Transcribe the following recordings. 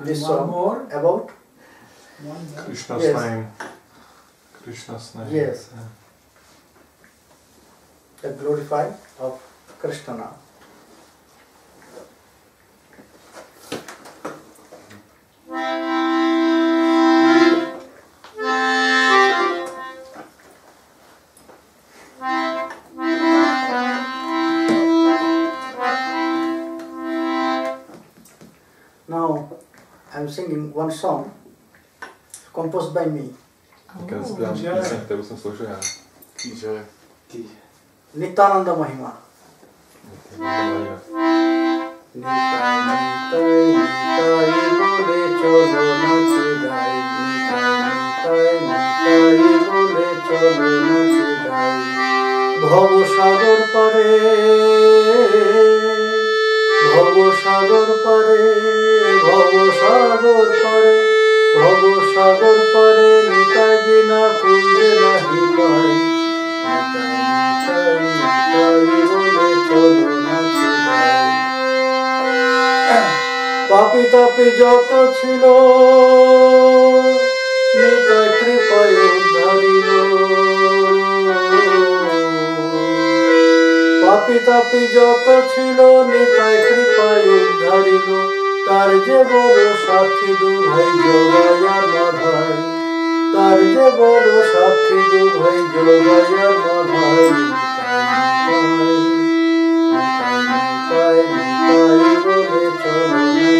This song more about Krishna's yes. name. Krishna's name. Yes. The glorify of Krishna. Now I'm singing one song composed by me. Teďka zpívám píseň, kterou jsem složil já. Kýže. Nityananda Mahima. Nitai nitai nitai bole cholo nache gai. Nitai nitai bole cholo nache gai. Bhav sagar pare, bhav sagar pare, bhav sagar pare, bhav sagar pare nitai bina kunde nahi pai. তাপি যত ছিল নিতাই কৃপায় উদ্ধারিল পাপি তাপি যত ছিল নিতাই কৃপায় উদ্ধারিল তার যে বড় সাক্ষী দুভাই জগাইয়ার বাধাই তার যে বড় সাক্ষী দুভাই জগাইয়ার বাধাই নিতাই নিতাই বলে চরণে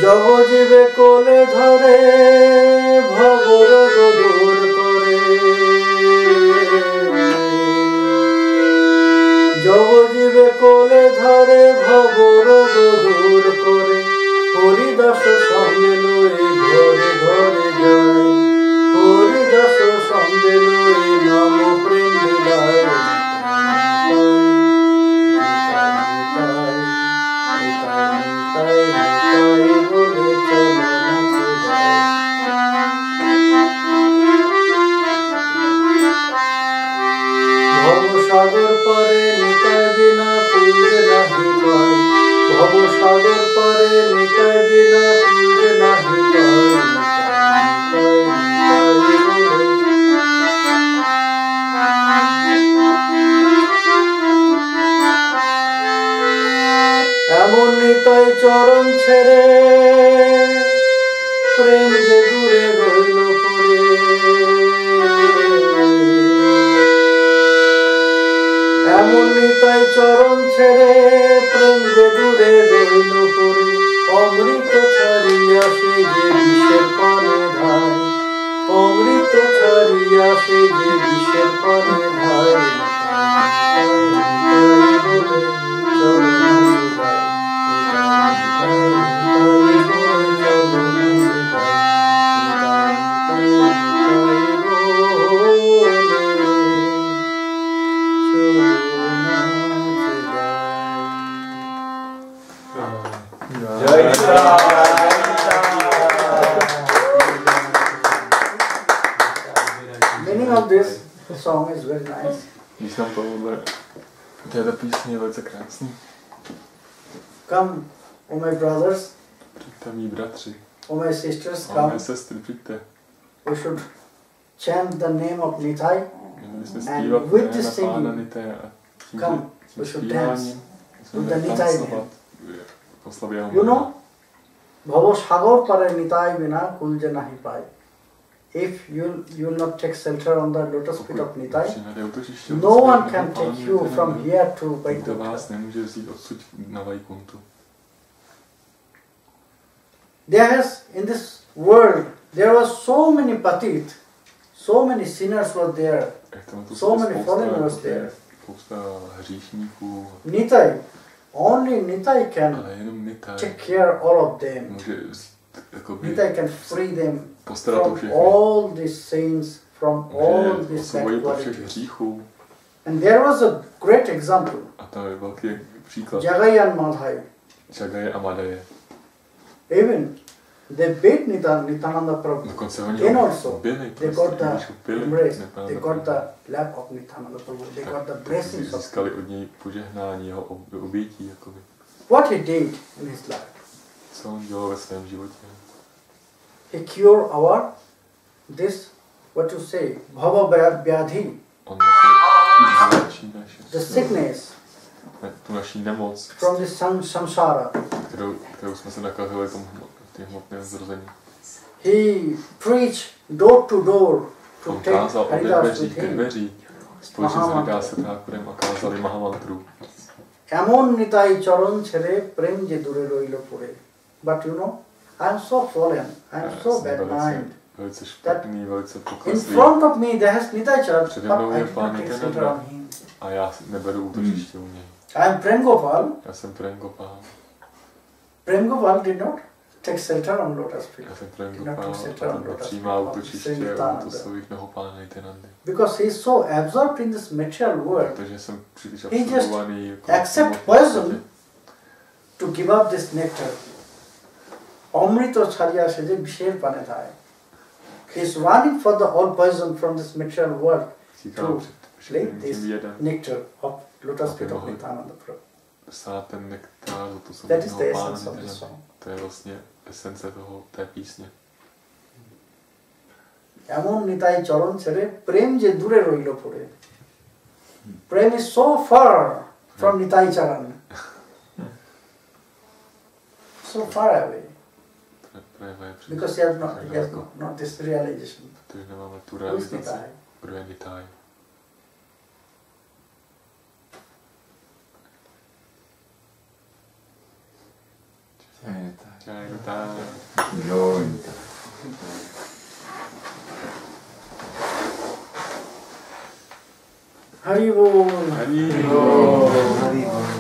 জগজীবে কোলে ধরে ভবরোগ দূর করে জগজীবে কোলে ধরে ভবরোগ দূর করে হরিদাস সঙ্গে লয়ে ঘরে ঘরে যায় হরিদাস সঙ্গে লয়ে নাম প্রেম বিলায় ভবসাগর পরে নিতাই বিনা কুঞ্জে নাহি পাই ভবসাগর পরে নিতাই বিনা কুঞ্জে নাহি এমন নিতাই চরণ ছেড়ে প্রেম যে দূরে রইল পড়ে এমন নিতাই চরণ ছেড়ে প্রেম যে দূরে রইল পড়ে অমৃত ছাড়িয়া সে যে বিষের পানে ধায় অমৃত ছাড়িয়া সে যে বিষের পানে ধায় বলে চরণ Meaning of this song is very nice. Význam tohohle této písně je velice krásný. Come, O my brothers, Přijďte mý bratři, O my sisters, a come. mé sestry, přijďte. We should chant the name of Nitai. Měli jsme And zpívat with jména this Pána singing, Nitaje a come, tím we should dance zpíváním jsme with the měli Nitai tancovat oslavě jeho You jména. know, Bhavo Sagor pare Nitai bina kulje nahi pai. If you will not take shelter on the lotus feet of Nitai, Přijmete útočiště no od one svého can Pána take you Nitaje, from here to nikdo Vaikuntha. vás nemůže vzít odsud na Vajkuntu. There has, in this world, there were so many patit, so many sinners were there, so many foreigners there. Spousta hříšníků, Nitai, only Nitai can ale jenom Nitaj take care all of them. může vzít, jakoby, Nitai can free them postarat o from všechny. all these sins, from all Může these bad osvobodit od všech qualities. hříchů. And there was a great example, A to je velký příklad. Jagayan Madhai. Jagaje a Madaje. Even they beat Nityananda Prabhu. Dokonce oni Then ho also, byli, they got the když ho pili, embrace, Nityananda they got Prabhu. the lap of Nityananda Prabhu, they got the blessings of Získali od něj požehnání, jeho obětí. Jakoby. what he did in his life. Co on dělal ve svém životě? He cured our, this, what you say, Bhava Vyadhi, On vlastně vyléčí the sickness tu naší nemoc, from the samsara. kterou jsme se nakazili v tom hmotném zrození. He preached door to door to On take kázal od Haridas dveří with ke him. dveří, společně s Haridáse Thakurem a kázali Mahamantru. Emon Nitai Charan Chhere Prem je dure roilo pore. But you know, I am so fallen, I am so bad mind. Velice špatný, velice In pokleslý. front of me there has Nitai Charan, Přede but mnou I je do Pán not take shelter Nityananda. on him. A já neberu útočiště u něj. I am Prem Gopal. Já jsem Prem Gopal. Prem Gopal did not take shelter on lotus feet. Já jsem Prem Did not Gopal take shelter on a lotus nepřijímá feet of útočiště u Nityananda. lotosových nohou Pána Nityanandy. Because he is so absorbed in this material world Takže jsem příliš He just absorbovaný jako accept poison to give up this nectar. Amrita chhariya se je bisher pane thai. He is running for the all poison from this material world. říkala to před lick tím this jedem. nectar of lotus Aby feet of mohl Nityananda Prabhu. sát ten nektár That is lotusového the pána essence of the Nityananda. song. To je vlastně esence té písně. এমন নিতাই চরণ ছেড়ে প্রেম যে দূরে রইল পড়ে প্রেম is so far from Nitai চরণ so far away because he has not this realization. Protože nemáme tu Who is realizaci. Nitai? Kdo je Nitai? Jai Nitai. Hari Bol. Hari Bol. Hari Bol.